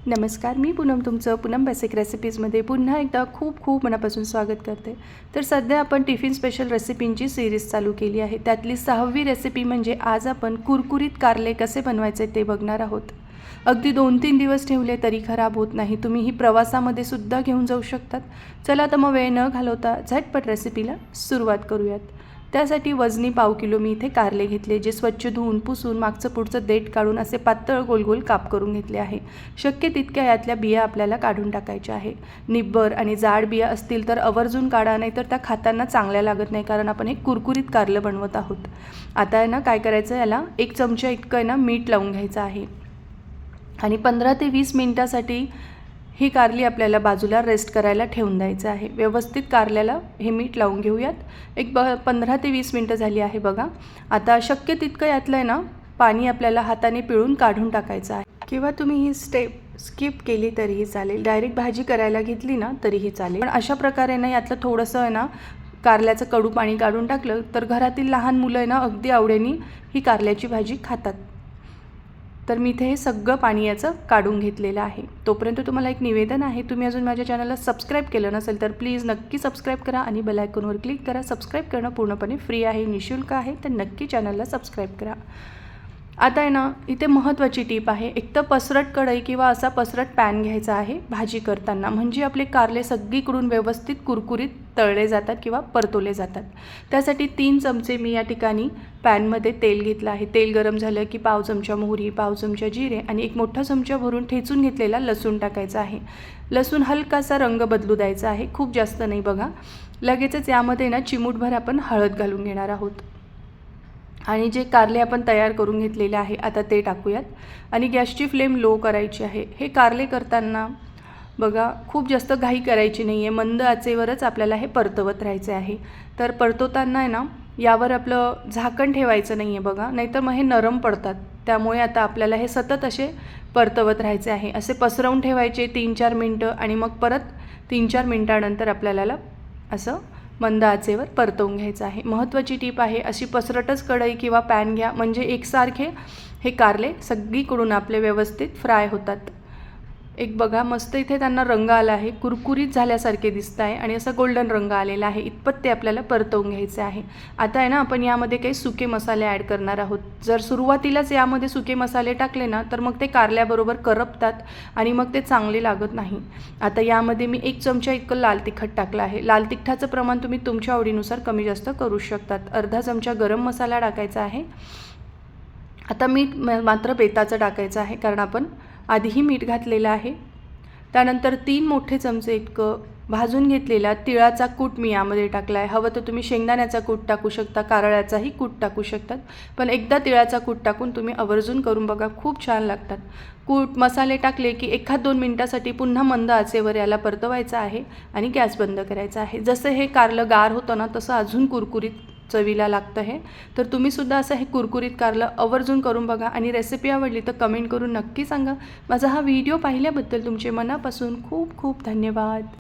नमस्कार, मी पूनम तुमचं पूनम बेसिक रेसिपीजमध्ये पुन्हा एकदा खूप खूप मनापासून स्वागत करते। तर सध्या आपण टिफिन स्पेशल रेसिपींची सीरीज चालू केली आहे। त्यातली 6वी रेसिपी म्हणजे आज आपण कुरकुरीत कारले कसे बनवायचे ते बघणार आहोत। अगदी 2-3 दिवस ठेवले तरी खराब होत नाही। तुम्ही ही प्रवासामध्ये सुद्धा घेऊन जाऊ शकतात। चला तर मग वेळ न घालवता झटपट रेसिपीला सुरुवात करूयात। त्यासाठी वजनी पाव किलो मी इथे कारले घेतले, जे स्वच्छ धुवून पुसून मागचं पुढचं देठ काढून असे पातळ गोल गोल काप करून घेतले आहे। शक्य तितक्या यातल्या बिया आपल्याला काढून टाकायच्या आहे। निब्बर आणि जाड बिया असतील तर आवर्जून काढा, नाहीतर त्या खाताना चांगल्या लागत नाही, कारण आपण एक कुरकुरीत कारलं बनवत आहोत। आता आहे ना काय करायचं, याला 1 चमचा इतकं आहे ना मीठ लावून घ्यायचं आहे आणि 15 ते 20 मिनिटांसाठी ही कारली आपल्याला बाजूला रेस्ट करायला ठेवून द्यायचं आहे। व्यवस्थित कारल्याला हे मीठ लावून घेऊयात। एक 15 ते 20 मिनिटं झाली आहे बघा। आता शक्य तितकं यातलं आहे ना पाणी आपल्याला हाताने पिळून काढून टाकायचं आहे, किंवा तुम्ही ही स्टेप स्किप केली तरीही चालेल, डायरेक्ट भाजी करायला घेतली ना तरीही चालेल। पण अशा प्रकारे ना यातलं थोडंसं आहे ना कारल्याचं कडू पाणी काढून टाकलं तर घरातील लहान मुलं आहे ना अगदी आवडीने ही कारल्याची भाजी खातात। तर मी इथे हे सगळं पाणी याचं काढून घेतलेलं आहे। तोपर्यंत तुम्हाला एक निवेदन आहे, तुम्ही अजून माझ्या चॅनलला सबस्क्राईब केलं नसेल तर प्लीज नक्की सबस्क्राईब करा आणि बेल आयकॉनवर क्लिक करा। सबस्क्राईब करणं पूर्णपणे फ्री आहे, निःशुल्क आहे, तर नक्की चॅनलला सबस्क्राईब करा। आता आहे ना इथे महत्त्वाची टीप आहे, एक तर पसरट कढई किंवा असा पसरट पॅन घ्यायचा आहे भाजी करताना, म्हणजे आपले कारले सगळीकडून व्यवस्थित कुरकुरीत तळले जातात किंवा परतवले जातात। त्यासाठी 3 चमचे मी या ठिकाणी पॅनमध्ये तेल घेतलं आहे। तेल गरम झालं की पाव चमचा मोहरी, पाव चमचा जिरे आणि 1 मोठा चमचा भरून ठेचून घेतलेला लसूण टाकायचा आहे। लसूण हलकासा रंग बदलू द्यायचा आहे, खूप जास्त नाही बघा। लगेचच यामध्ये ना चिमूटभर आपण हळद घालून घेणार आहोत आणि जे कारले आपण तयार करून घेतलेले आहे आता ते टाकूयात आणि गॅसची फ्लेम लो करायची आहे। हे कारले करताना बघा खूप जास्त घाई करायची नाही आहे, मंद आचेवरच आपल्याला हे परतवत राहायचे आहे। तर परतवताना आहे ना यावर आपलं झाकण ठेवायचं नाही आहे बघा, नाहीतर मग हे नरम पडतात। त्यामुळे आता आपल्याला हे सतत असे परतवत राहायचे आहे, असे पसरवून ठेवायचे 3-4 मिनटं आणि मग परत 3-4 मिनटानंतर आपल्याला असं मंद आचेवर परतवून घ्यायचं आहे। महत्त्वाची टीप आहे, अशी पसरटच कढई किंवा पॅन घ्या, म्हणजे एकसारखे हे कारले सगळीकडून आपले व्यवस्थित फ्राय होतात। एक बघा मस्त इथे त्यांना रंग आला आहे, कुरकुरीत झाल्यासारखे दिसत आहे आणि असा गोल्डन रंग आलेला आहे, इतपत ते आपल्याला परतवून घ्यायचे आहे। आता आहे ना आपण यामध्ये काही सुके मसाले ॲड करणार आहोत। जर सुरुवातीलाच यामध्ये सुके मसाले टाकले ना तर मग ते कारल्याबरोबर करपतात आणि मग ते चांगले लागत नाही। आता यामध्ये मी 1 चमचा इतकं लाल तिखट टाकलं आहे। लाल तिखटाचं प्रमाण तुम्ही तुमच्या आवडीनुसार कमी जास्त करू शकतात। अर्धा चमचा गरम मसाला टाकायचा आहे। आता मीठ मात्र बेताचं टाकायचं आहे, कारण आपण आधीही मीठ घातलेलं आहे। त्यानंतर 3 मोठे चमचे इतकं भाजून घेतलेला तिळाचा कूट मी यामध्ये टाकला आहे। हवं तर तुम्ही शेंगदाण्याचा कूट टाकू शकता, कारळ्याचाही कूट टाकू शकतात, पण एकदा तिळाचा कूट टाकून तुम्ही आवर्जून करून बघा, खूप छान लागतात। कूट मसाले टाकले की 1-2 मिनिटासाठी पुन्हा मंद आचेवर याला परतवायचं आहे आणि गॅस बंद करायचा आहे। जसं हे कारलं गार होतं ना तसं अजून कुरकुरीत चवीला लागतं हे। तर तुम्ही सुद्धा असं हे कुरकुरीत कारलं आवर्जून करून बघा आणि रेसिपी आवडली तर कमेंट करून नक्की सांगा। माझा हा व्हिडिओ पाहिल्याबद्दल तुमचे मनापासून खूप खूप धन्यवाद।